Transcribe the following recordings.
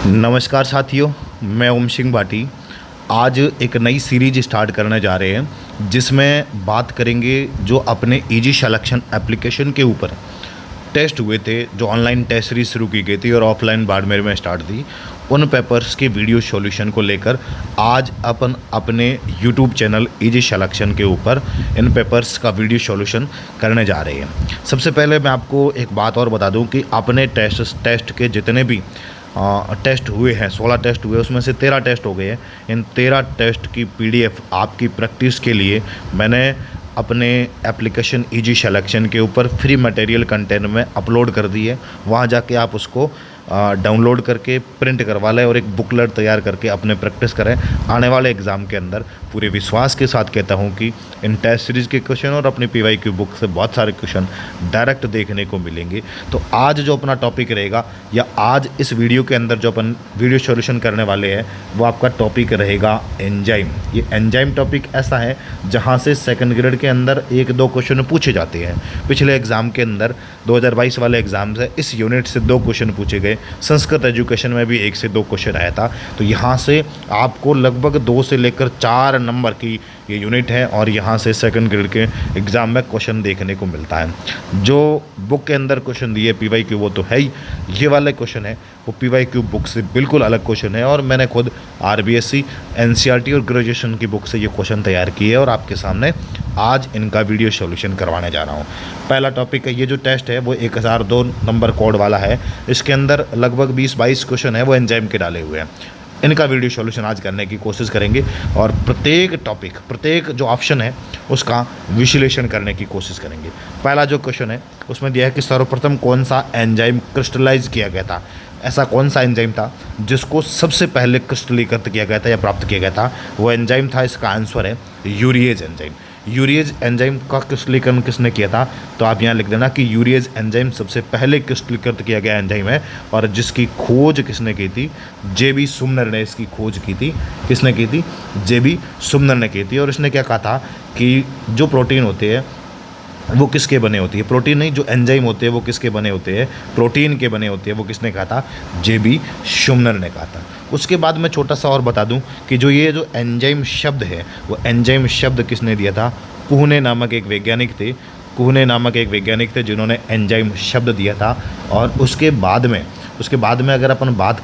नमस्कार साथियों, मैं ओम सिंह भाटी। आज एक नई सीरीज स्टार्ट करने जा रहे हैं जिसमें बात करेंगे जो अपने इजी सिलेक्शन एप्लीकेशन के ऊपर टेस्ट हुए थे, जो ऑनलाइन टेस्ट सीरीज शुरू की गई थी और ऑफलाइन बाड़मेर में स्टार्ट थी। उन पेपर्स के वीडियो सॉल्यूशन को लेकर आज अपन अपने यूट्यूब चैनल इजी सिलेक्शन के ऊपर इन पेपर्स का वीडियो सॉल्यूशन करने जा रहे हैं। सबसे पहले मैं आपको एक बात और बता दूं कि अपने टेस्ट के जितने भी टेस्ट हुए हैं, 16 टेस्ट हुए, उसमें से 13 टेस्ट हो गए हैं। इन 13 टेस्ट की पीडीएफ आपकी प्रैक्टिस के लिए मैंने अपने एप्लीकेशन इजी सिलेक्शन के ऊपर फ्री मटेरियल कंटेंट में अपलोड कर दी है। वहाँ जाके आप उसको डाउनलोड करके प्रिंट करवा लें और एक बुकलेट तैयार करके अपने प्रैक्टिस करें। आने वाले एग्ज़ाम के अंदर पूरे विश्वास के साथ कहता हूं कि इन टेस्ट सीरीज़ के क्वेश्चन और अपनी पीवाईक्यू बुक से बहुत सारे क्वेश्चन डायरेक्ट देखने को मिलेंगे। तो आज जो अपना टॉपिक रहेगा, या आज इस वीडियो के अंदर जो अपन वीडियो सॉल्यूशन करने वाले हैं, वो आपका टॉपिक रहेगा एंजाइम। ये एंजाइम टॉपिक ऐसा है जहाँ से सेकेंड ग्रेड के अंदर 1-2 क्वेश्चन पूछे जाते हैं। पिछले एग्ज़ाम के अंदर 2022 वाले एग्ज़ाम से इस यूनिट से 2 क्वेश्चन पूछे गए। संस्कृत एजुकेशन में भी 1 से 2 क्वेश्चन आया था। तो यहाँ से आपको लगभग 2 से लेकर 4 नंबर की ये यूनिट है और यहाँ से सेकंड ग्रेड के एग्ज़ाम में क्वेश्चन देखने को मिलता है। जो बुक के अंदर क्वेश्चन दिए पीवाईक्यू वो तो है ही, ये वाले क्वेश्चन है वो पीवाईक्यू बुक से बिल्कुल अलग क्वेश्चन है और मैंने खुद आरबीएससी, एनसीईआरटी और ग्रेजुएशन की बुक से ये क्वेश्चन तैयार किए है और आपके सामने आज इनका वीडियो सॉल्यूशन करवाने जा रहा हूँ। पहला टॉपिक है, ये जो टेस्ट है वो 1002 नंबर कोड वाला है। इसके अंदर लगभग 20-22 क्वेश्चन है वो एंजाइम के डाले हुए हैं। इनका वीडियो सॉल्यूशन आज करने की कोशिश करेंगे और प्रत्येक टॉपिक, प्रत्येक जो ऑप्शन है उसका विश्लेषण करने की कोशिश करेंगे। पहला जो क्वेश्चन है उसमें दिया है कि सर्वप्रथम कौन सा एंजाइम क्रिस्टलाइज किया गया था। ऐसा कौन सा एंजाइम था जिसको सबसे पहले क्रिस्टलीकृत किया गया था या प्राप्त किया गया था। वो एंजाइम था, इसका आंसर है यूरिएज एंजाइम। यूरिएज एंजाइम का क्रिस्टलीकरण किसने किया था, तो आप यहाँ लिख देना कि यूरिएज एंजाइम सबसे पहले क्रिस्टलीकृत किया गया एंजाइम है और जिसकी खोज किसने की थी, जेबी सुमनर ने इसकी खोज की थी। किसने की थी? जेबी सुमनर ने की थी। और इसने क्या कहा था कि जो प्रोटीन होते हैं वो किसके बने होती है, प्रोटीन नहीं, जो एंजाइम होते हैं वो किसके बने होते हैं, प्रोटीन के बने होते हैं। वो किसने कहा था? जेबी सुमनर ने कहा था। उसके बाद मैं छोटा सा और बता दूं कि जो ये जो एंजाइम शब्द है वो एंजाइम शब्द किसने दिया था? कुहने नामक एक वैज्ञानिक थे। कुहने नामक एक वैज्ञानिक थे जिन्होंने एंजाइम शब्द दिया था। और उसके बाद में अगर अपन बात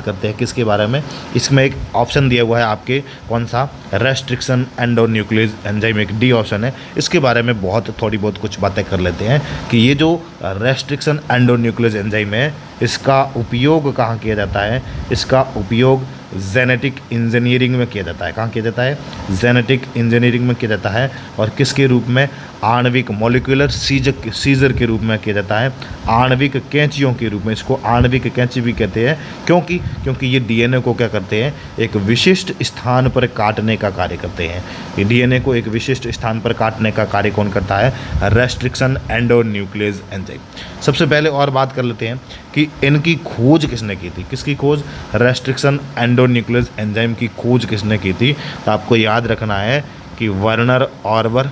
करते हैं, किसके बारे में, इसमें एक ऑप्शन दिया हुआ है आपके, कौन सा? रेस्ट्रिक्शन एंडोन्यूक्लियस एंजाइम, एक डी ऑप्शन है। इसके बारे में थोड़ी बहुत कुछ बातें कर लेते हैं कि ये जो रेस्ट्रिक्शन एंडोन्यूक्लियस एंजाइम है इसका उपयोग कहाँ किया जाता है। इसका उपयोग जेनेटिक इंजीनियरिंग में किया जाता है। कहाँ किया जाता है? जेनेटिक इंजीनियरिंग में किया जाता है। और किसके रूप में? आणविक मॉलिक्यूलर सीजर के रूप में किया जाता है। आणविक कैंचियों के रूप में, इसको आणविक कैंची भी कहते हैं। क्योंकि ये डीएनए को क्या करते हैं? एक विशिष्ट स्थान पर काटने का कार्य करते हैं। ये डीएनए को एक विशिष्ट स्थान पर काटने का कार्य कौन करता है? Restriction endonuclease enzyme. सबसे पहले और बात कर लेते हैं कि इनकी खोज किसने की थी। किसकी खोज? रेस्ट्रिक्शन एंडोन्यूक्लियस एंजाइम की खोज किसने की थी? तो आपको याद रखना है कि वर्नर ऑर्बर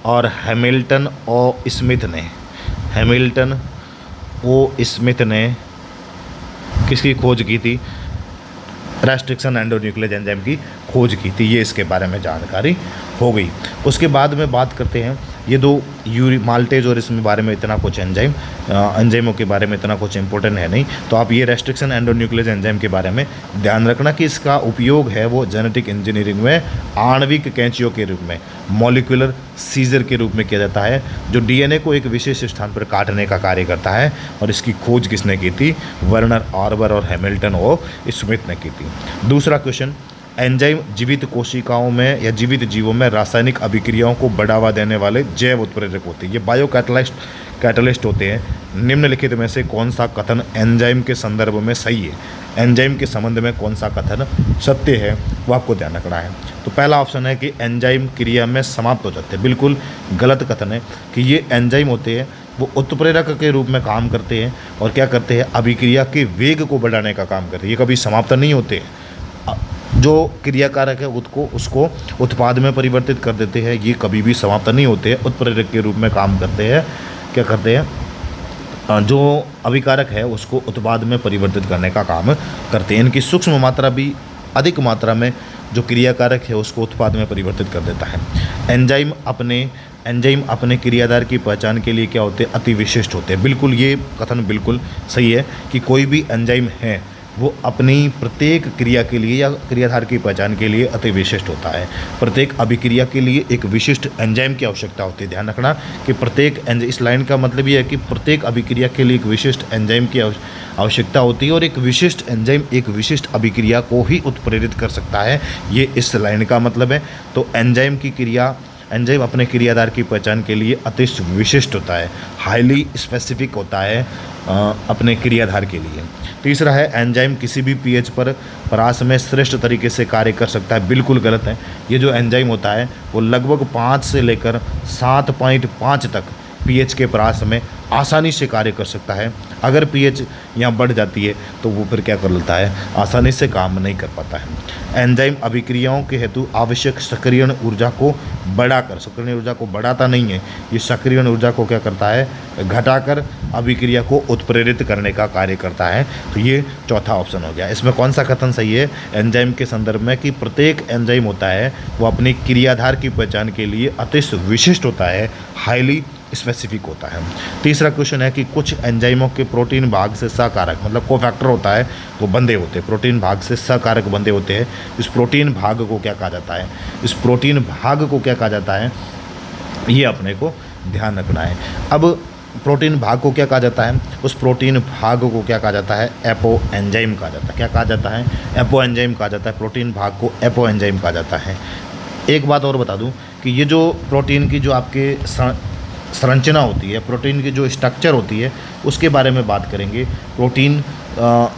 और हैमिल्टन ओ स्मिथ ने किसकी खोज की थी? रेस्ट्रिक्शन एंडोन्यूक्लियस एंजाइम की खोज की थी। ये इसके बारे में जानकारी हो गई। उसके बाद में बात करते हैं ये दो माल्टेज और इसमें बारे में इतना कुछ एंजाइमों के बारे में इतना कुछ इंपॉर्टेंट है नहीं। तो आप ये रेस्ट्रिक्शन एंडोन्यूक्लियस एंजाइम के बारे में ध्यान रखना कि इसका उपयोग है वो जेनेटिक इंजीनियरिंग में आणविक कैंचियों के रूप में, मॉलिक्यूलर सीजर के रूप में किया जाता है, जो डीएनए को एक विशेष स्थान पर काटने का कार्य करता है। और इसकी खोज किसने की थी? वर्नर ऑर्बर और हैमिल्टन ओ स्मिथ ने की थी। दूसरा क्वेश्चन, एंजाइम जीवित कोशिकाओं में या जीवित जीवों में रासायनिक अभिक्रियाओं को बढ़ावा देने वाले जैव उत्प्रेरक होते हैं। ये बायो कैटलिस्ट होते हैं। निम्नलिखित में से कौन सा कथन एंजाइम के संदर्भ में सही है? एंजाइम के संबंध में कौन सा कथन सत्य है, वो आपको ध्यान रखना है। तो पहला ऑप्शन है कि एंजाइम क्रिया में समाप्त हो जाते हैं। बिल्कुल गलत कथन है कि ये एंजाइम होते हैं वो उत्प्रेरक के रूप में काम करते हैं और क्या करते हैं? अभिक्रिया के वेग को बढ़ाने का काम करते हैं। ये कभी समाप्त नहीं होते हैं। जो क्रियाकारक है उसको उत्पाद में परिवर्तित कर देते हैं। ये कभी भी समाप्त नहीं होते हैं, उत्प्रेरक के रूप में काम करते हैं। क्या करते हैं? जो अभिकारक है उसको उत्पाद में परिवर्तित करने का काम करते हैं। इनकी सूक्ष्म मात्रा भी अधिक मात्रा में जो क्रियाकारक है उसको उत्पाद में परिवर्तित कर देता है। एंजाइम अपने क्रियाधार की पहचान के लिए क्या होते हैं, अति विशिष्ट होते हैं। बिल्कुल ये कथन बिल्कुल सही है कि कोई भी एंजाइम है वो अपनी प्रत्येक क्रिया के लिए या क्रियाधार की पहचान के लिए अति विशिष्ट होता है। प्रत्येक अभिक्रिया के लिए एक विशिष्ट एंजाइम की आवश्यकता होती है। ध्यान रखना कि प्रत्येक इस लाइन का मतलब ये है कि प्रत्येक अभिक्रिया के लिए एक विशिष्ट एंजाइम की आवश्यकता होती है और एक विशिष्ट एंजाइम एक विशिष्ट अभिक्रिया को ही उत्प्रेरित कर सकता है, ये इस लाइन का मतलब है। तो एंजाइम अपने क्रियाधार की पहचान के लिए अति विशिष्ट होता है, हाईली स्पेसिफिक होता है अपने क्रियाधार के लिए। तीसरा है एंजाइम किसी भी पीएच पर परास में श्रेष्ठ तरीके से कार्य कर सकता है। बिल्कुल गलत है। ये जो एंजाइम होता है वो लगभग 5 से लेकर 7.5 तक पीएच के परास में आसानी से कार्य कर सकता है। अगर पीएच यहाँ बढ़ जाती है तो वो फिर क्या कर लेता है, आसानी से काम नहीं कर पाता है। एंजाइम अभिक्रियाओं के हेतु आवश्यक सक्रियण ऊर्जा को बढ़ाकर, सक्रियण ऊर्जा को बढ़ाता नहीं है, ये सक्रियण ऊर्जा को क्या करता है, घटाकर अभिक्रिया को उत्प्रेरित करने का कार्य करता है। तो ये चौथा ऑप्शन हो गया। इसमें कौन सा कथन सही है एंजाइम के संदर्भ में, कि प्रत्येक एंजाइम होता है वो अपनी क्रियाधार की पहचान के लिए अति विशिष्ट होता है, हाईली स्पेसिफिक होता है। तीसरा क्वेश्चन है कि कुछ एंजाइमों के प्रोटीन भाग से सहकारक मतलब कोफैक्टर होता है वो बंधे होते हैं, प्रोटीन भाग से सहकारक बंधे होते हैं। इस प्रोटीन भाग को क्या कहा जाता है, इस प्रोटीन भाग को क्या कहा जाता है, ये अपने को ध्यान रखना है। अब प्रोटीन भाग को क्या कहा जाता है, उस प्रोटीन भाग को क्या कहा जाता है, एपो एंजाइम कहा जाता है। क्या कहा जाता है, एपो एंजाइम कहा जाता है। प्रोटीन भाग को एपो एंजाइम कहा जाता है। एक बात और बता दूं कि ये जो प्रोटीन की जो आपके संरचना होती है, प्रोटीन की जो स्ट्रक्चर होती है उसके बारे में बात करेंगे। प्रोटीन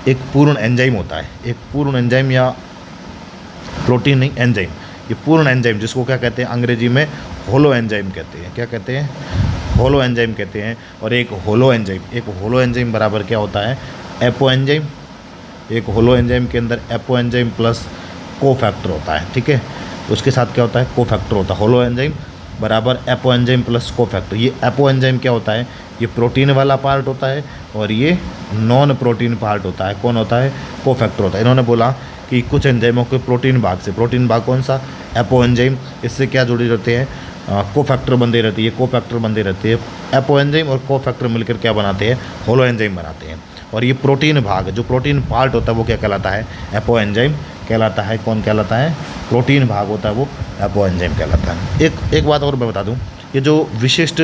एक पूर्ण एंजाइम होता है, एक पूर्ण एंजाइम, या प्रोटीन नहीं एंजाइम, ये पूर्ण एंजाइम जिसको क्या कहते हैं अंग्रेजी में होलो एंजाइम कहते हैं। क्या कहते हैं, होलो एंजाइम कहते हैं। और एक होलो एंजाइम बराबर क्या होता है, एपो एंजाइम। एक होलो एंजाइम के अंदर एपो एंजाइम प्लस कोफैक्टर होता है, ठीक है। उसके साथ क्या होता है, कोफैक्टर होता है। होलो एंजाइम बराबर एपो एंजाइम प्लस कोफैक्टर। ये एपो एंजाइम क्या होता है, ये प्रोटीन वाला पार्ट होता है और ये नॉन प्रोटीन पार्ट होता है। कौन होता है, कोफैक्टर होता है। इन्होंने बोला कि कुछ एंजाइमों के प्रोटीन भाग से, प्रोटीन भाग कौन सा, एपो एंजाइम, इससे क्या जुड़ी रहते हैं, कोफैक्टर बंधे रहती है, कोफैक्टर बंधे रहते हैं। एपो एंजाइम और कोफैक्टर मिलकर क्या बनाते हैं, होलो एंजाइम बनाते हैं। और ये प्रोटीन भाग, जो प्रोटीन पार्ट होता है वो क्या कहलाता है, एपो एंजाइम कहलाता है। कौन कहलाता है, प्रोटीन भाग होता है वो एपो एंजाइम कहलाता है। एक बात और मैं बता दूं, ये जो विशिष्ट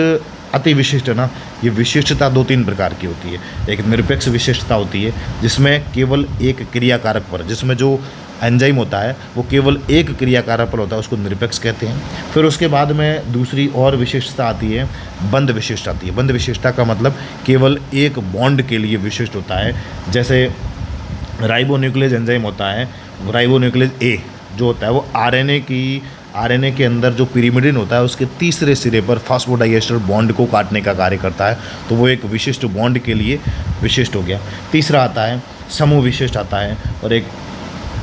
अति विशिष्ट है ना, ये विशिष्टता 2-3 प्रकार की होती है। एक निरपेक्ष विशिष्टता होती है जिसमें केवल एक क्रियाकारक पर, जिसमें जो एंजाइम होता है वो केवल एक क्रियाकारक पर होता है, उसको निरपेक्ष कहते हैं। फिर उसके बाद में दूसरी और विशिष्टता आती है, बंध विशिष्ट आती है। बंध विशिष्टता का मतलब केवल एक बॉन्ड के लिए विशिष्ट होता है। जैसे राइबोन्यूक्लियस एंजाइम होता है, राइबोन्यूक्लियस ए जो होता है वो आरएनए के अंदर जो पिरिमिडिन होता है उसके तीसरे सिरे पर फॉस्फोडाइएस्टर बॉन्ड को काटने का कार्य करता है, तो वो एक विशिष्ट बॉन्ड के लिए विशिष्ट हो गया। तीसरा आता है समूह विशिष्ट आता है, और एक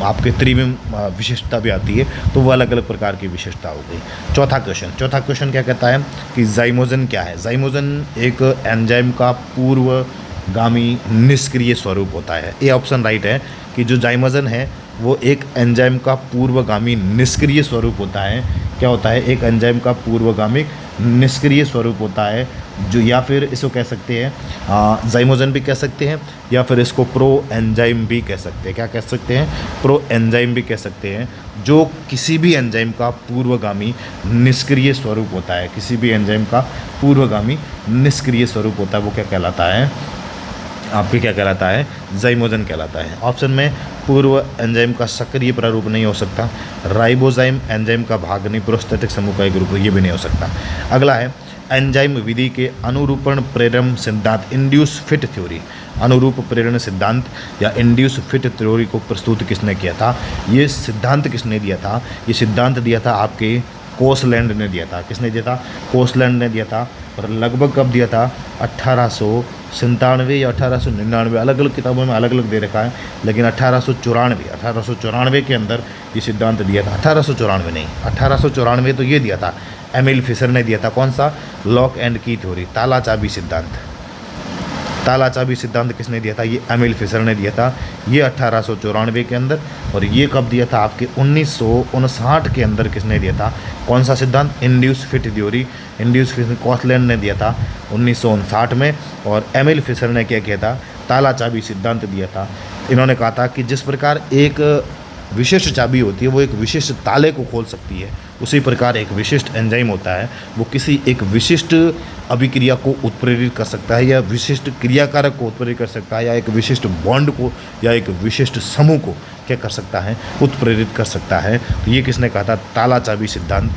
आपके त्रिविम विशिष्टता भी आती है, तो वो अलग अलग प्रकार की विशिष्टता हो गई। चौथा क्वेश्चन क्या कहता है कि जाइमोजन क्या है। जाइमोजन एक एंजाइम का पूर्वगामी निष्क्रिय स्वरूप होता है। ए ऑप्शन राइट है कि जो जाइमोजन है वो एक एंजाइम का पूर्वगामी निष्क्रिय स्वरूप होता है। क्या होता है, एक एंजाइम का पूर्वगामी निष्क्रिय स्वरूप होता है, जो या फिर इसको कह सकते हैं जाइमोजन भी कह सकते हैं, या फिर इसको प्रो एंजाइम भी कह सकते हैं। क्या कह सकते हैं, प्रो एंजाइम भी कह सकते हैं, जो किसी भी एंजाइम का पूर्वगामी निष्क्रिय स्वरूप होता है। किसी भी एंजाइम का पूर्वगामी निष्क्रिय स्वरूप होता है वो क्या कहलाता है, आपके क्या कहलाता है, जाइमोजन कहलाता है। ऑप्शन में पूर्व एंजाइम का सक्रिय प्रारूप नहीं हो सकता, राइबोजाइम एंजाइम का भाग नहीं, प्रोस्थेटिक समूह का एक रूप, ये भी नहीं हो सकता। अगला है एंजाइम विधि के अनुरूपण प्रेरण सिद्धांत, इंड्यूस फिट थ्योरी। अनुरूप प्रेरण सिद्धांत या इंड्यूस फिट थ्योरी को प्रस्तुत किसने किया था, ये सिद्धांत किसने दिया था, ये सिद्धांत दिया था आपके कोसलैंड ने दिया था। किसने दिया था, कोसलैंड ने दिया था। और लगभग कब दिया था, 1897 या 1899, अलग अलग किताबों में अलग अलग दे रखा है, लेकिन 1894 के अंदर ये सिद्धांत दिया था। 1894 नहीं, 1894 तो ये दिया था, एमिल फिशर ने दिया था। कौन सा, लॉक एंड की थ्योरी, ताला चाबी सिद्धांत। ताला चाबी सिद्धांत किसने दिया था? ये एमिल फिशर ने दिया था, ये 1894 के अंदर। और ये कब दिया था? आपके 1959 के अंदर किसने दिया था? कौन सा सिद्धांत? Induce fit theory. Induce fit Koshland ने दिया था 1959 में। और एमिल फिशर ने क्या किया था? ताला चाबी सिद्धांत दिया था। इन्होंने कहा था कि जिस प्रकार एक विशिष्ट चाबी होती है वो एक विशिष्ट ताले को खोल सकती है, उसी प्रकार एक विशिष्ट एंजाइम होता है वो किसी एक विशिष्ट अभिक्रिया को उत्प्रेरित कर सकता है, या विशिष्ट क्रियाकारक को उत्प्रेरित कर सकता है, या एक विशिष्ट बॉन्ड को या एक विशिष्ट समूह को क्या कर सकता है? उत्प्रेरित कर सकता है। तो ये किसने कहा था? ताला चाबी सिद्धांत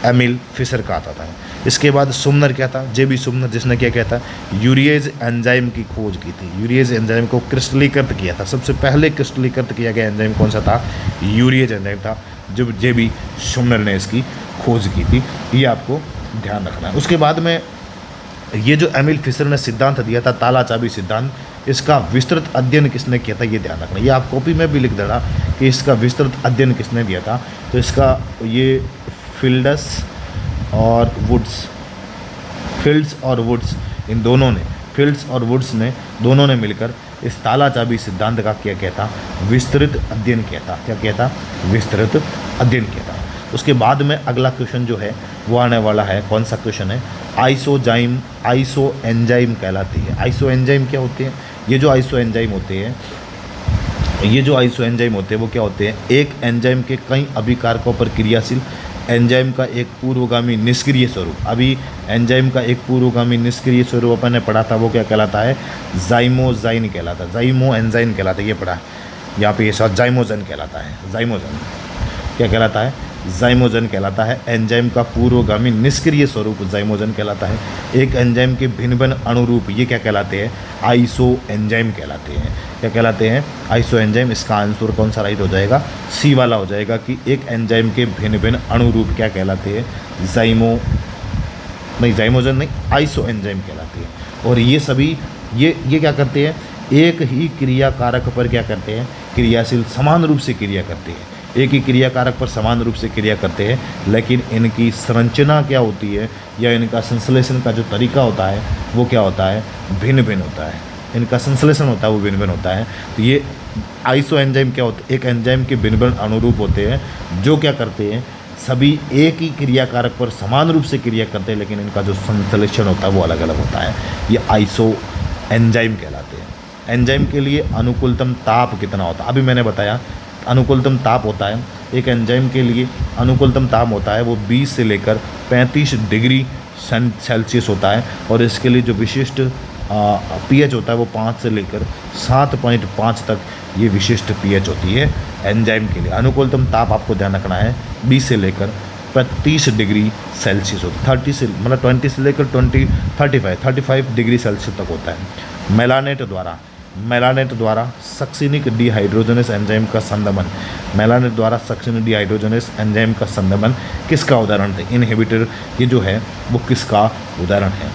एमिल फिशर का आता था। इसके बाद सुमनर क्या था? जे बी सुमनर, जिसने क्या किया था? यूरिएज एंजाइम की खोज की थी। यूरिएज एंजाइम को क्रिस्टलीकृत किया था। सबसे पहले क्रिस्टलीकृत किया गया एंजाइम कौन सा था? यूरिएज एंजाइम था, जब जे बी सुमनर ने इसकी खोज की थी। ये आपको ध्यान रखना है। उसके बाद में ये जो एमिल फिशर ने सिद्धांत दिया था ताला चाबी सिद्धांत, इसका विस्तृत अध्ययन किसने किया था? ये ध्यान रखना। ये आप कॉपी में भी लिख देना कि इसका विस्तृत अध्ययन किसने दिया था। तो इसका ये फील्ड्स और वुड्स इन दोनों ने, फील्ड्स और वुड्स ने दोनों ने मिलकर इस ताला चाबी सिद्धांत का क्या किया था? विस्तृत अध्ययन किया था। क्या किया था? विस्तृत अध्ययन किया था। उसके बाद में अगला क्वेश्चन जो है वो आने वाला है। कौन सा क्वेश्चन है? आइसो एंजाइम कहलाती है। आइसो एंजाइम क्या होते हैं? ये जो आइसो एंजाइम होते हैं वो क्या होते हैं? एक एंजाइम के कई अभिकारकों पर क्रियाशील एंजाइम का एक पूर्वगामी निष्क्रिय स्वरूप। अभी एंजाइम का एक पूर्वगामी निष्क्रिय स्वरूप अपन ने पढ़ा था, वो क्या कहलाता है? जाइमोजाइन कहलाता है। जाइमो एंजाइन कहलाता है। ये पढ़ा यहाँ पे, ये सब जाइमोजन कहलाता है। जाइमोजन क्या कहलाता है? जाइमोजन कहलाता है। एंजाइम का पूर्वगामी निष्क्रिय स्वरूप जाइमोजन कहलाता है। एक एंजाइम के भिन्न भिन्न अनुरूप ये क्या कहलाते हैं? आइसो एंजाइम कहलाते हैं। क्या कहलाते हैं? Iso enzyme. इसका आंसर कौन सा राइट हो जाएगा? सी वाला हो जाएगा कि एक एंजाइम के भिन्न भिन्न अनुरूप क्या कहलाते हैं? जाइमोजन नहीं, आइसो एंजाइम कहलाते हैं। और ये सभी ये क्या करते हैं? एक ही क्रिया कारक पर क्या करते हैं? क्रियाशील समान रूप से क्रिया करते हैं। एक ही क्रिया कारक पर समान रूप से क्रिया करते हैं, लेकिन इनकी संरचना क्या होती है या इनका संश्लेषण का जो तरीका होता है वो क्या होता है? भिन्न भिन्न होता है। इनका संश्लेषण होता है वो भिन्न भिन्न होता है। तो ये आइसो एंजाइम क्या होते हैं? एक एंजाइम के भिन्न भिन्न अनुरूप होते हैं जो क्या करते हैं? सभी एक ही क्रिया कारक पर समान रूप से क्रिया करते हैं, लेकिन इनका जो संश्लेषण होता है वो अलग अलग होता है। ये आइसो एंजाइम कहलाते हैं। एंजाइम के लिए अनुकूलतम ताप कितना होता है? अभी मैंने बताया अनुकूलतम ताप होता है एक एंजाइम के लिए, अनुकूलतम ताप होता है वो 20 से लेकर 35 डिग्री सेल्सियस होता है। और इसके लिए जो विशिष्ट पीएच होता है वो 5 से लेकर 7.5 तक ये विशिष्ट पीएच होती है एंजाइम के लिए। अनुकूलतम ताप आपको ध्यान रखना है 20 से लेकर 35 डिग्री सेल्सियस होता है। 30 से मतलब 20 से लेकर 35 डिग्री सेल्सियस तक होता है। मेलानेट द्वारा सक्सिनिक डिहाइड्रोजनेस एंजाइम का संदमन, मेलानेट द्वारा सक्सिनिक डिहाइड्रोजनेस एंजाइम का संदमन किसका उदाहरण है? इनहिबिटर ये जो है वो किसका उदाहरण है?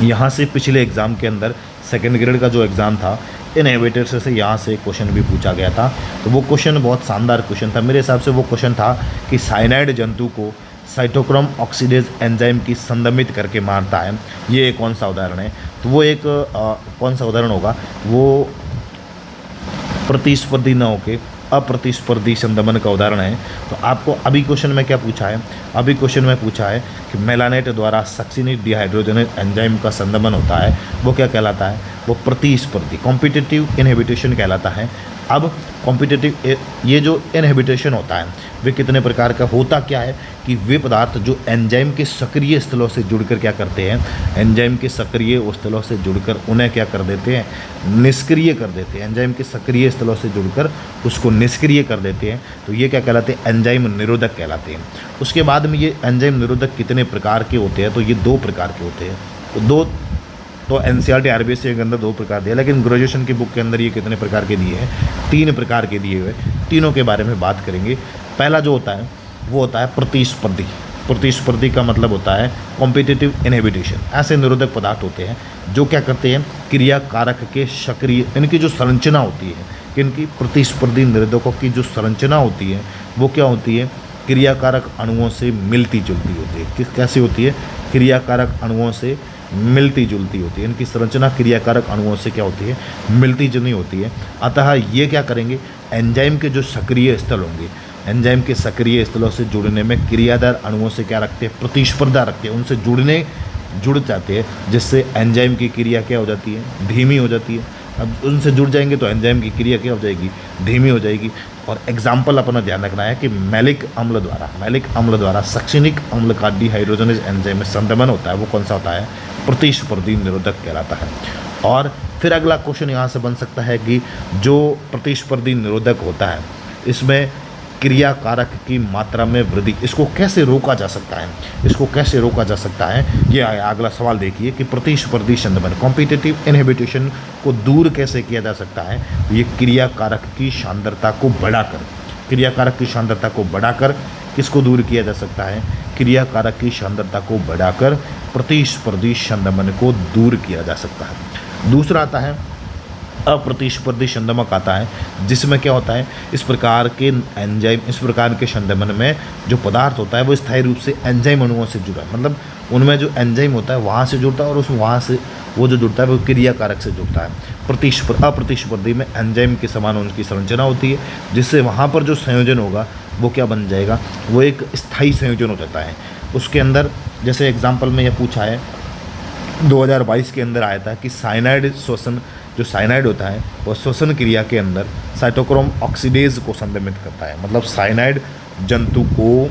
यहाँ से पिछले एग्ज़ाम के अंदर सेकेंड ग्रेड का जो एग्ज़ाम था इनहिबिटर से यहाँ से क्वेश्चन भी पूछा गया था। तो वो क्वेश्चन बहुत शानदार क्वेश्चन था। मेरे हिसाब से वो क्वेश्चन था कि साइनाइड जंतु को साइटोक्रोम ऑक्सीडेज एंजाइम की संदमित करके मारता है। ये कौन सा उदाहरण है? तो वो एक कौन सा उदाहरण होगा? वो प्रतिस्पर्धी न होकर अप्रतिस्पर्धी संदमन का उदाहरण है। तो आपको अभी क्वेश्चन में क्या पूछा है? अभी क्वेश्चन में पूछा है कि मेलानेट द्वारा सक्सिनिक डिहाइड्रोजनेस एंजाइम का संदमन होता है वो क्या कहलाता है? वो प्रतिस्पर्धी कॉम्पिटिटिव इनहिबिटेशन कहलाता है। अब कॉम्पिटिटिव ये जो इनहिबिटेशन होता है वे कितने प्रकार का होता क्या है कि वे पदार्थ जो एंजाइम के सक्रिय स्थलों से जुड़कर क्या करते हैं? एंजाइम के सक्रिय स्थलों से जुड़कर उन्हें क्या कर देते हैं? निष्क्रिय कर देते हैं। एंजाइम के सक्रिय स्थलों से जुड़कर उसको निष्क्रिय कर देते हैं। तो ये क्या कहलाते हैं? एंजाइम निरोधक कहलाते हैं। उसके बाद में ये एंजाइम निरोधक कितने प्रकार के होते हैं? तो ये 2 प्रकार के होते हैं। तो एनसीईआरटी आरबीएससी के अंदर 2 प्रकार दिए, लेकिन ग्रेजुएशन की बुक के अंदर ये कितने प्रकार के दिए हैं? 3 प्रकार के दिए हुए। तीनों के बारे में बात करेंगे। पहला जो होता है वो होता है प्रतिस्पर्धी। प्रतिस्पर्धी का मतलब होता है कॉम्पिटिटिव इनहिबिटेशन। ऐसे निरोधक पदार्थ होते हैं जो क्या करते हैं? क्रिया कारक के सक्रिय, इनकी जो संरचना होती है, कि इनकी प्रतिस्पर्धी निरोधकों की जो संरचना होती है वो क्या होती है? क्रियाकारक अणुओं से मिलती जुलती होती है। कैसी होती है? क्रियाकारक अणुओं से मिलती जुलती होती है, इनकी संरचना क्रियाकारक अणुओं से क्या होती है, मिलती जुलती होती है। अतः ये क्या करेंगे, एंजाइम के जो सक्रिय स्थल होंगे, एंजाइम के सक्रिय स्थलों से जुड़ने में क्रियाधार अणुओं से क्या रखते हैं, प्रतिस्पर्धा रखते हैं, उनसे जुड़ जाते हैं, जिससे एंजाइम की क्रिया क्या हो जाती है, धीमी हो जाती है। अब उनसे जुड़ जाएंगे तो एंजाइम की क्रिया क्या हो जाएगी, धीमी हो जाएगी। और एग्जाम्पल अपना ध्यान रखना है कि मैलिक अम्ल द्वारा सक्सिनिक अम्ल का डिहाइड्रोजनेज एंजाइम में संदमन होता है, वो कौन सा होता है, प्रतिस्पर्धी निरोधक कहलाता है। और फिर अगला क्वेश्चन यहाँ से बन सकता है कि जो प्रतिस्पर्धी निरोधक होता है इसमें क्रियाकारक की मात्रा में वृद्धि, इसको कैसे रोका जा सकता है, इसको कैसे रोका जा सकता है, ये अगला सवाल देखिए कि प्रतिस्पर्धी संदमन कॉम्पिटिटिव इनहिबिशन को दूर कैसे किया जा सकता है। ये क्रियाकारक की सांद्रता को बढ़ाकर, क्रियाकारक की सांद्रता को बढ़ाकर किसको दूर किया जा सकता है, क्रियाकारक की सांद्रता को बढ़ाकर प्रतिस्पर्धी संदमन को दूर किया जा सकता है। दूसरा आता है अप्रतिस्पर्धी संदमक आता है, जिसमें क्या होता है, इस प्रकार के एंजाइम, इस प्रकार के संदमन में जो पदार्थ होता है वो स्थायी रूप से एंजाइम अणुओं से जुड़ा है, मतलब उनमें जो एंजाइम होता है वहाँ से जुड़ता है और उस वहाँ से वो जो जुड़ता है वो क्रियाकारक से जुड़ता है। अप्रतिस्पर्धी में एंजाइम के समान उनकी संरचना होती है, जिससे वहाँ पर जो संयोजन होगा वो क्या बन जाएगा, वो एक स्थायी संयोजन हो जाता है। उसके अंदर जैसे एग्जाम्पल में यह पूछा है 2022 के अंदर आया था कि साइनाइड श्वसन, जो साइनाइड होता है वो श्वसन क्रिया के अंदर साइटोक्रोम ऑक्सीडेज को संदमित करता है, मतलब साइनाइड जंतु को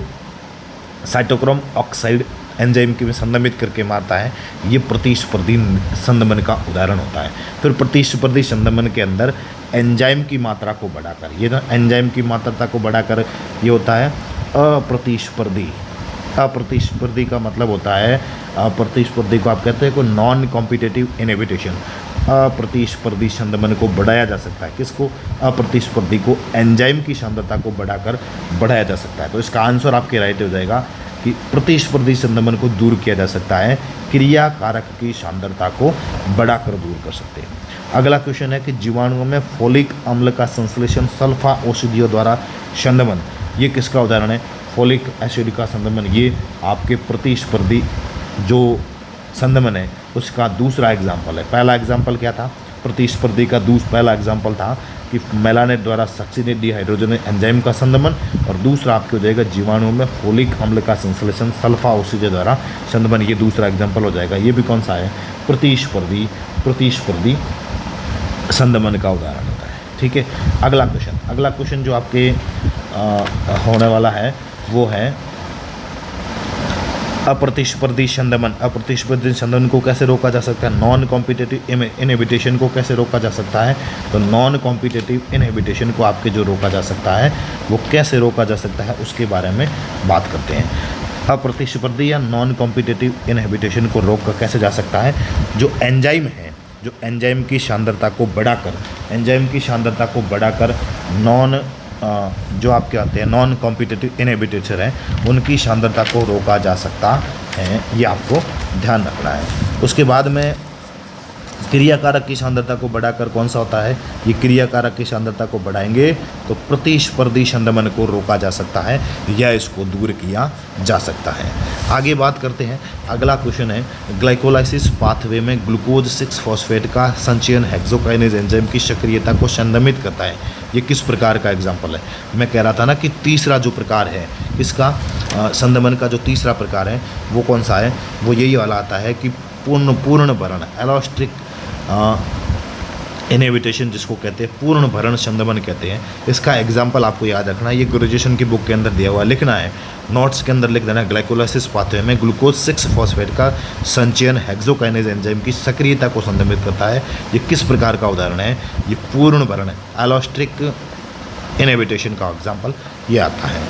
साइटोक्रोम ऑक्साइड एंजाइम के में संदमित करके मारता है। ये प्रतिस्पर्धी संदमन का उदाहरण होता है। फिर प्रतिस्पर्धी संदमन के अंदर एंजाइम की मात्रा को बढ़ाकर, ये ना एंजाइम की मात्रा को बढ़ाकर ये होता है अप्रतिस्पर्धी। अप्रतिस्पर्धी का मतलब होता है, अप्रतिस्पर्धी को आप कहते हैं को नॉन कॉम्पिटिटिव इनहिबिशन। अप्रतिस्पर्धी संदमन को बढ़ाया जा सकता है, किसको, अप्रतिस्पर्धी को एंजाइम की सांद्रता को बढ़ाकर बढ़ाया जा सकता है। तो इसका आंसर आपके राइट हो जाएगा कि प्रतिस्पर्धी संदमन को दूर किया जा सकता है, क्रियाकारक की सांद्रता को बढ़ाकर दूर कर सकते हैं। अगला क्वेश्चन है कि जीवाणुओं में फोलिक अम्ल का संश्लेषण सल्फा औषधियों द्वारा संदमन, ये किसका उदाहरण है, फोलिक एसिड का संदमन। ये आपके प्रतिस्पर्धी जो संदमन है उसका दूसरा एग्जाम्पल है। पहला एग्जाम्पल क्या था, प्रतिस्पर्धी का पहला एग्जाम्पल था कि मेलानेट द्वारा सक्सिनेट डिहाइड्रोजनेज एंजाइम का संदमन, और दूसरा आपके हो जाएगा जीवाणुओं में फोलिक अम्ल का संश्लेषण सल्फा औषधि द्वारा संदमन। ये दूसरा एग्जाम्पल हो जाएगा। ये भी कौन सा है, प्रतिस्पर्धी संदमन का उदाहरण होता है। ठीक है, अगला क्वेश्चन जो आपके होने वाला है वो है अप्रतिस्पर्धी संदमन को कैसे रोका जा सकता है, नॉन कॉम्पिटिटिव इनहिबिशन को कैसे रोका जा सकता है। तो नॉन कॉम्पिटिटिव इनहिबिशन को आपके जो रोका जा सकता है वो कैसे रोका जा सकता है उसके बारे में बात करते हैं। अप्रतिस्पर्धी या नॉन कॉम्पिटिटिव इनहिबिशन को रोका कैसे जा सकता है, जो एंजाइम है, जो एंजाइम की सांद्रता को बढ़ाकर नॉन जो आपके आते हैं नॉन कॉम्पिटिटिव इनहिबिटर हैं उनकी सांद्रता को रोका जा सकता है, ये आपको ध्यान रखना है। उसके बाद में क्रियाकारक की सांद्रता को बढ़ाकर कौन सा होता है, ये क्रियाकारक की सांद्रता को बढ़ाएंगे तो प्रतिस्पर्धी संदमन को रोका जा सकता है या इसको दूर किया जा सकता है। आगे बात करते हैं, अगला क्वेश्चन है ग्लाइकोलाइसिस पाथवे में ग्लूकोज 6 फॉस्फेट का संचयन हेक्सोकाइनेज एंजाइम की सक्रियता को संदमित करता है। ये किस प्रकार का एग्जाम्पल है, मैं कह रहा था ना कि तीसरा जो प्रकार है इसका संदमन का जो तीसरा प्रकार है वो कौन सा है, वो यही वाला आता है कि पूर्ण भरण एलोस्ट्रिक इनहिबिशन, जिसको कहते हैं पूर्ण भरण संदमन कहते हैं। इसका एग्जाम्पल आपको याद रखना है, ये ग्रेजुएशन की बुक के अंदर दिया हुआ, लिखना है नोट्स के अंदर लिख देना। ग्लाइकोलाइसिस पाथवे में ग्लूकोज 6 फॉस्फेट का संचयन हेक्सोकाइनेज एंजाइम की सक्रियता को संदमित करता है। ये किस प्रकार का उदाहरण है, ये पूर्ण भरण एलोस्ट्रिक इनहिबिशन का एग्जाम्पल ये आता है।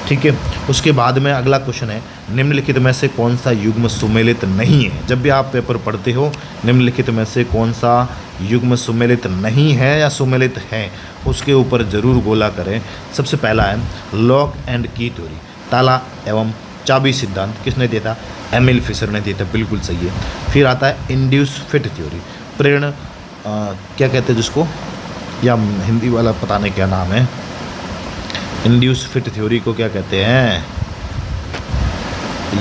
ठीक है, उसके बाद में अगला क्वेश्चन है निम्नलिखित में से कौन सा युग्म सुमेलित नहीं है। जब भी आप पेपर पढ़ते हो निम्नलिखित में से कौन सा युग्म सुमेलित नहीं है या सुमेलित है उसके ऊपर जरूर गोला करें। सबसे पहला है लॉक एंड की थ्योरी, ताला एवं चाबी सिद्धांत, किसने दिया था, एमिल फिशर ने दिया था, बिल्कुल सही है। फिर आता है इंड्यूस फिट थ्योरी, प्रेरण क्या कहते हैं जिसको, या हिंदी वाला पता नहीं क्या नाम है, इंड्यूस फिट थ्योरी को क्या कहते हैं।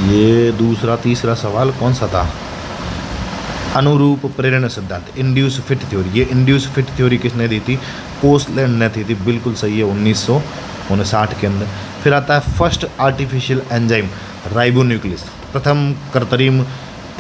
ये दूसरा तीसरा सवाल कौन सा था, अनुरूप प्रेरणा सिद्धांत, इंड्यूस फिट थ्योरी, ये इंड्यूस फिट थ्योरी किसने दी थी? कोसलैंड ने दी थी, बिल्कुल सही है, 1959 के अंदर। फिर आता है फर्स्ट आर्टिफिशियल एंजाइम राइबोन्यूक्लियस, प्रथम कृत्रिम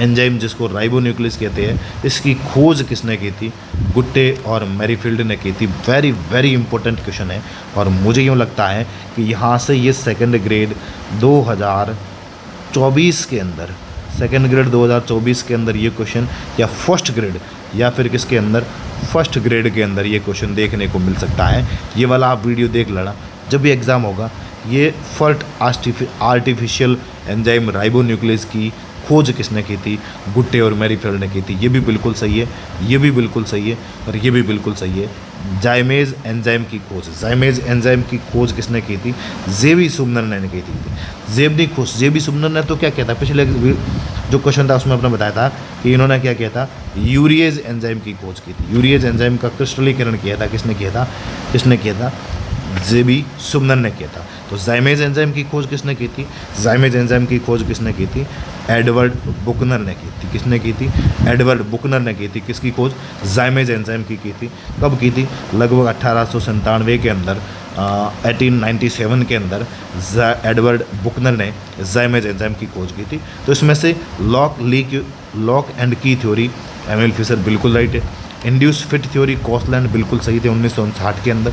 एंजाइम जिसको राइबोन्यूक्लियस कहते हैं, इसकी खोज किसने की थी? गुट्टे और मैरीफील्ड ने की थी। वेरी वेरी इंपॉर्टेंट क्वेश्चन है और मुझे यूँ लगता है कि यहाँ से ये सेकंड ग्रेड 2024 के अंदर, सेकंड ग्रेड 2024 के अंदर ये क्वेश्चन, या फर्स्ट ग्रेड, या फिर किसके अंदर? फर्स्ट ग्रेड के अंदर ये क्वेश्चन देखने को मिल सकता है। ये वाला आप वीडियो देख लेना जब भी एग्ज़ाम होगा। ये फर्स्ट आर्टिफिशियल एंजाइम राइबोन्यूक्लियस की खोज किसने की थी? गुट्टे और मैरीफील्ड ने की थी। ये भी बिल्कुल सही है, ये भी बिल्कुल सही है और ये भी बिल्कुल सही है। जाइमेज एंजाइम की खोज, जाइमेज एंजाइम की खोज किसने की थी? जेबी सुमनर ने की थी। जेबनी खोज, जेबी सुमनर ने तो क्या किया था? पिछले जो क्वेश्चन था उसमें अपने बताया था कि इन्होंने क्या किया था? यूरिएज एंजाइम की खोज की थी। यूरिएज एंजाइम का क्रिस्टलीकरण किया था, किसने किया था? किसने किया था? जेबी सुमनर ने किया था। तो जाइमेज एंजाइम की खोज किसने की थी? जाइमेज एंजाइम की खोज किसने की थी? एडवर्ड बुकनर ने की थी। किसने की थी? एडवर्ड बुकनर ने की थी। किसकी खोज? जाइमेज एंजाइम की थी। कब की थी? लगभग 1897 के अंदर, 1897 के अंदर एडवर्ड बुकनर ने जाइमेज एंजाइम की खोज की थी। तो इसमें से लॉक एंड की थ्योरी एमिल फिशर बिल्कुल राइट है। इंड्यूस फिट थ्योरी कोसलैंड बिल्कुल सही थे 1959 के अंदर।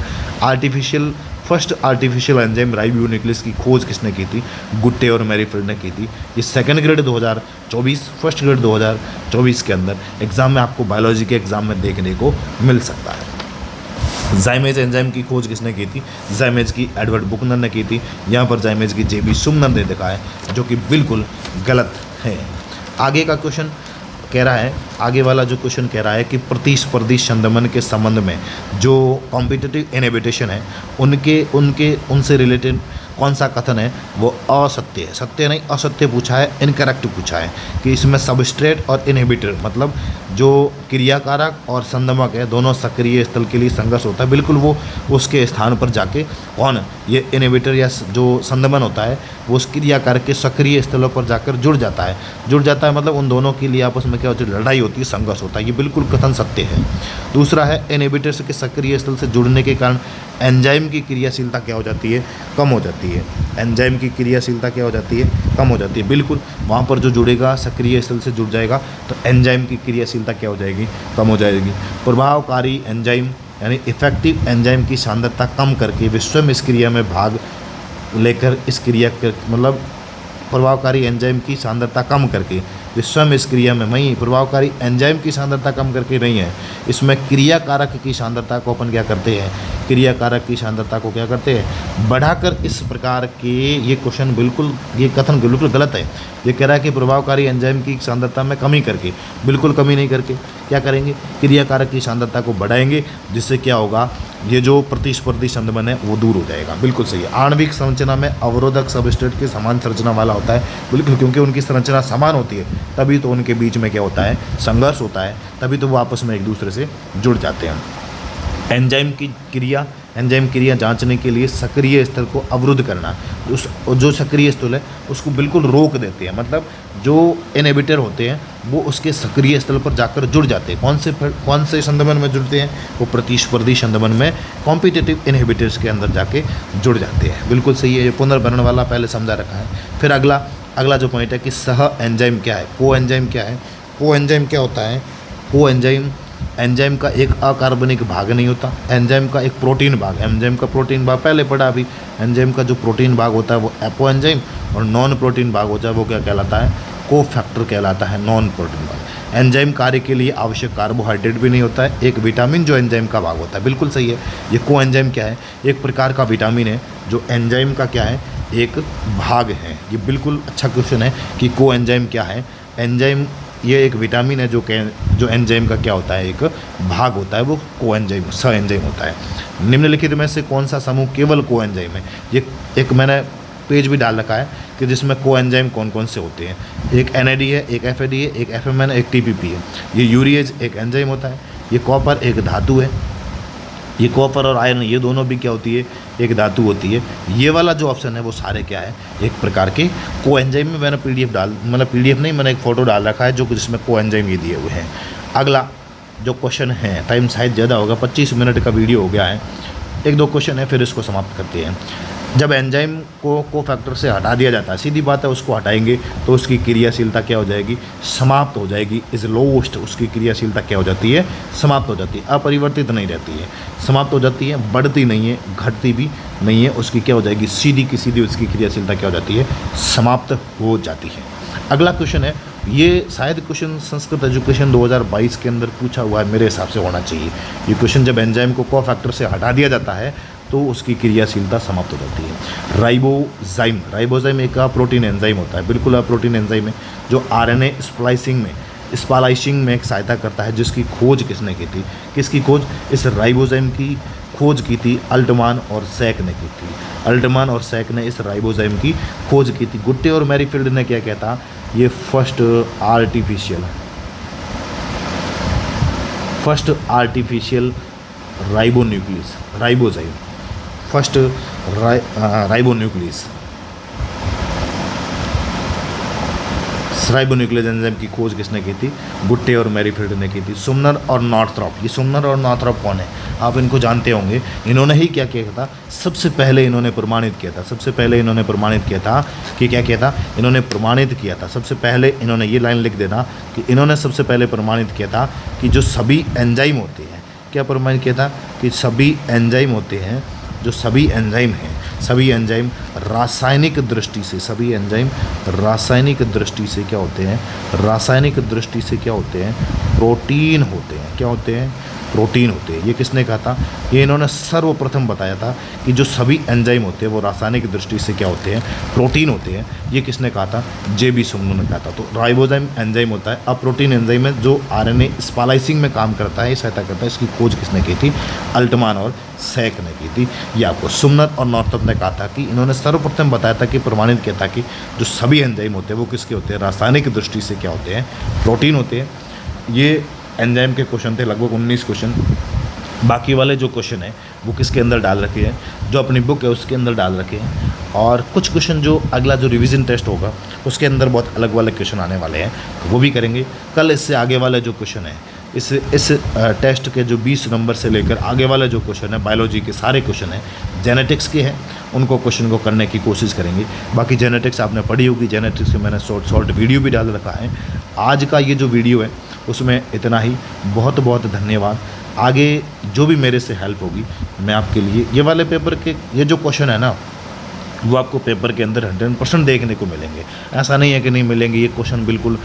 फर्स्ट आर्टिफिशियल एंजाइम राइबोन्यूक्लियस की खोज किसने की थी? गुट्टे और मैरीफील्ड ने की थी। ये सेकंड ग्रेड 2024, फर्स्ट ग्रेड 2024 के अंदर एग्जाम में आपको बायोलॉजी के एग्जाम में देखने को मिल सकता है। जाइमेज एंजाइम की खोज किसने की थी? जाइमेज की एडवर्ड बुकनर ने की थी। यहाँ पर जाइमेज की जेबी सुमनर ने देखा है, जो कि बिल्कुल गलत है। आगे का क्वेश्चन कह रहा है, आगे वाला जो क्वेश्चन कह रहा है कि प्रतिस्पर्धी संदमन के संबंध में जो कॉम्पिटिटिव इनहिबिशन है उनसे रिलेटेड कौन सा कथन है वो असत्य है। सत्य नहीं, असत्य पूछा है, इनकरेक्ट पूछा है कि इसमें सबस्ट्रेट और इनहिबिटर मतलब जो क्रियाकारक और संदमक है दोनों सक्रिय स्थल के लिए संघर्ष होता है। बिल्कुल वो उसके स्थान पर जाके कौन ये इनहिबिटर या जो संदमन होता है वो उस क्रियाकारक के सक्रिय स्थलों पर जाकर जुड़ जाता है मतलब उन दोनों के लिए आपस में क्या होती है? लड़ाई होती है, संघर्ष होता है। ये बिल्कुल कथन सत्य है। दूसरा है इनहिबिटर्स के सक्रिय स्थल से जुड़ने के कारण एंजाइम की क्रियाशीलता क्या हो जाती है? कम हो जाती है। एंजाइम की क्रियाशीलता क्या हो जाती है? कम हो जाती है। बिल्कुल वहाँ पर जो जुड़ेगा सक्रिय स्थल से जुड़ जाएगा तो एंजाइम की क्रियाशीलता क्या हो जाएगी? कम हो जाएगी। प्रभावकारी एंजाइम यानी इफेक्टिव एंजाइम की सांद्रता कम करके वे स्वयं इस क्रिया में भाग लेकर इस क्रिया मतलब प्रभावकारी एंजाइम की सांद्रता कम करके वे स्वयं इस क्रिया में वहीं प्रभावकारी एंजाइम की सांद्रता कम करके नहीं है, इसमें क्रियाकारक की सांद्रता को अपन क्या करते हैं? क्रियाकारक की सांद्रता को क्या करते हैं? बढ़ाकर। इस प्रकार के ये क्वेश्चन बिल्कुल, ये कथन बिल्कुल गलत है। ये कह रहा है कि प्रभावकारी एंजाइम की सांद्रता में कमी करके, बिल्कुल कमी नहीं करके क्या करेंगे? क्रियाकारक की सांद्रता को बढ़ाएंगे, जिससे क्या होगा? ये जो प्रतिस्पर्धी संदमन है वो दूर हो जाएगा। बिल्कुल सही है। आणविक संरचना में अवरोधक सबस्ट्रेट के समान संरचना वाला होता है। बिल्कुल, क्योंकि उनकी संरचना समान होती है तभी तो उनके बीच में क्या होता है? संघर्ष होता है, तभी तो वो आपस में एक दूसरे से जुड़ जाते हैं। एंजाइम क्रिया जांचने के लिए सक्रिय स्थल को अवरुद्ध करना, उस जो सक्रिय स्थल है उसको बिल्कुल रोक देते हैं। मतलब जो इनहिबिटर होते हैं वो उसके सक्रिय स्थल पर जाकर जुड़ जाते हैं। कौन से संदमन में जुड़ते हैं? वो प्रतिस्पर्धी संदमन में कॉम्पिटिटिव इनहिबिटर्स के अंदर जाके जुड़ जाते हैं। बिल्कुल सही है। ये पुनर्भरण वाला पहले समझा रखा है। फिर अगला जो पॉइंट है कि सह एंजाइम क्या है? को एंजाइम क्या है? को एंजाइम क्या होता है? को एंजाइम का एक अकार्बनिक भाग नहीं होता, एंजाइम का एक प्रोटीन भाग। एंजाइम का प्रोटीन भाग पहले पढ़ा अभी। एंजाइम का जो प्रोटीन भाग होता है वो एपो एंजाइम, और नॉन प्रोटीन भाग होता है वो क्या कहलाता है? को फैक्टर कहलाता है, नॉन प्रोटीन भाग। एंजाइम कार्य के लिए आवश्यक कार्बोहाइड्रेट भी नहीं होता है, एक विटामिन जो एंजाइम का भाग होता है। बिल्कुल सही है। ये को एंजाइम क्या है? एक प्रकार का विटामिन है जो एंजाइम का क्या है? एक भाग है। ये बिल्कुल अच्छा क्वेश्चन है कि को एंजाइम क्या है? एंजाइम ये एक विटामिन है जो एंजाइम का क्या होता है? एक भाग होता है, वो को एंजाइम सह एंजाइम होता है। निम्नलिखित में से कौन सा समूह केवल को एंजाइम है? ये एक मैंने पेज भी डाल रखा है कि जिसमें को एंजाइम कौन कौन से होते हैं। एक NAD है, एक FAD है, एक FMN है, एक TPP है। ये यूरिएज एक एंजाइम होता है। ये कॉपर एक धातु है। ये कॉपर और आयरन ये दोनों भी क्या होती है, एक धातु होती है। ये वाला जो ऑप्शन है वो सारे क्या है, एक प्रकार के कोएंजाइम में मैंने पीडीएफ नहीं, मैंने एक फ़ोटो डाल रखा है जो जिसमें कोएंजाइम ये दिए हुए हैं। अगला जो क्वेश्चन है, टाइम शायद ज़्यादा होगा, 25 मिनट का वीडियो हो गया है, एक दो क्वेश्चन है फिर इसको समाप्त करते हैं। जब एंजाइम को कोफैक्टर से हटा दिया जाता है, सीधी बात है, उसको हटाएंगे तो उसकी क्रियाशीलता क्या हो जाएगी, समाप्त हो जाएगी। इज लोस्ट, उसकी क्रियाशीलता क्या हो जाती है, समाप्त हो जाती है, अपरिवर्तित नहीं रहती है, समाप्त हो जाती है, बढ़ती नहीं है, घटती भी नहीं है, उसकी क्या हो जाएगी, सीधी की सीधी उसकी क्रियाशीलता क्या हो जाती है, समाप्त हो जाती है। अगला क्वेश्चन है, ये शायद क्वेश्चन संस्कृत एजुकेशन 2022 के अंदर पूछा हुआ है, मेरे हिसाब से होना चाहिए ये क्वेश्चन। जब एंजाइम को कोफैक्टर से हटा दिया जाता है तो उसकी क्रियाशीलता समाप्त हो जाती है। राइबोजाइम एक प्रोटीन एंजाइम होता है, बिल्कुल प्रोटीन एंजाइम है, जो आरएनए स्प्लाइसिंग में एक सहायता करता है, जिसकी खोज किसने की थी, किसकी खोज, इस राइबोजाइम की खोज की थी अल्टमान और सैक ने की थी। अल्टमान और सैक ने इस राइबोजाइम की खोज की थी। गुट्टे और मैरीफील्ड ने क्या कहता, ये first artificial ribozyme, first ribonuclease enzyme की खोज किसने की थी, गुट्टे और मैरीफील्ड ने की थी। सुमनर और नॉर्थरॉप, ये सुमनर और नॉर्थरॉप कौन है, आप इनको जानते होंगे। इन्होंने ही क्या किया था, सबसे पहले इन्होंने प्रमाणित किया था सबसे पहले इन्होंने ये लाइन लिख देना कि इन्होंने सबसे पहले प्रमाणित किया था कि जो सभी एंजाइम होते हैं, क्या प्रमाणित किया था कि सभी एंजाइम होते हैं, जो सभी एंजाइम हैं, सभी एंजाइम रासायनिक दृष्टि से क्या होते हैं, प्रोटीन होते हैं। क्या होते हैं, प्रोटीन होते हैं। ये किसने कहा था, ये इन्होंने सर्वप्रथम बताया था कि जो सभी एंजाइम होते हैं वो रासायनिक दृष्टि से क्या होते हैं, प्रोटीन होते हैं। ये किसने कहा था, जे.बी. सुमनो ने कहा था। तो राइबोजाइम एंजाइम होता है, अब प्रोटीन एंजाइम है जो आरएनए स्प्लाइसिंग में काम करता है, सहायता करता है। इसकी खोज किसने की थी, अल्टमान और सैक ने की थी। ये आपको सुमनर और नॉर्थरॉप ने कहा था कि इन्होंने सर्वप्रथम बताया था कि प्रमाणित किया था कि जो सभी एंजाइम होते हैं वो किसके होते हैं, रासायनिक दृष्टि से क्या होते हैं, प्रोटीन होते हैं। ये एंजाइम के क्वेश्चन थे, लगभग 19 क्वेश्चन। बाकी वाले जो क्वेश्चन है वो किसके अंदर डाल रखे हैं, जो अपनी बुक है उसके अंदर डाल रखे हैं। और कुछ क्वेश्चन जो अगला जो रिवीजन टेस्ट होगा उसके अंदर बहुत अलग वाले क्वेश्चन आने वाले हैं, तो वो भी करेंगे। कल इससे आगे वाले जो क्वेश्चन है, इस टेस्ट के जो 20 नंबर से लेकर आगे वाले जो क्वेश्चन है, बायोलॉजी के सारे क्वेश्चन हैं, जेनेटिक्स के हैं, उनको क्वेश्चन को करने की कोशिश करेंगे। बाकी जेनेटिक्स आपने पढ़ी होगी, जेनेटिक्स के मैंने शॉर्ट वीडियो भी डाल रखा है। आज का ये जो वीडियो है उसमें इतना ही। बहुत बहुत धन्यवाद। आगे जो भी मेरे से हेल्प होगी मैं आपके लिए, ये वाले पेपर के ये जो क्वेश्चन है ना वो आपको पेपर के अंदर 100% देखने को मिलेंगे। ऐसा नहीं है कि नहीं मिलेंगे। ये क्वेश्चन बिल्कुल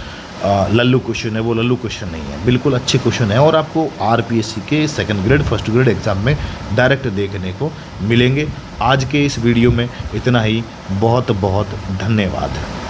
लल्लू क्वेश्चन है, वो लल्लू क्वेश्चन नहीं है, बिल्कुल अच्छे क्वेश्चन है और आपको आरपीएससी के second grade first grade exam में डायरेक्ट देखने को मिलेंगे। आज के इस वीडियो में इतना ही। बहुत बहुत धन्यवाद।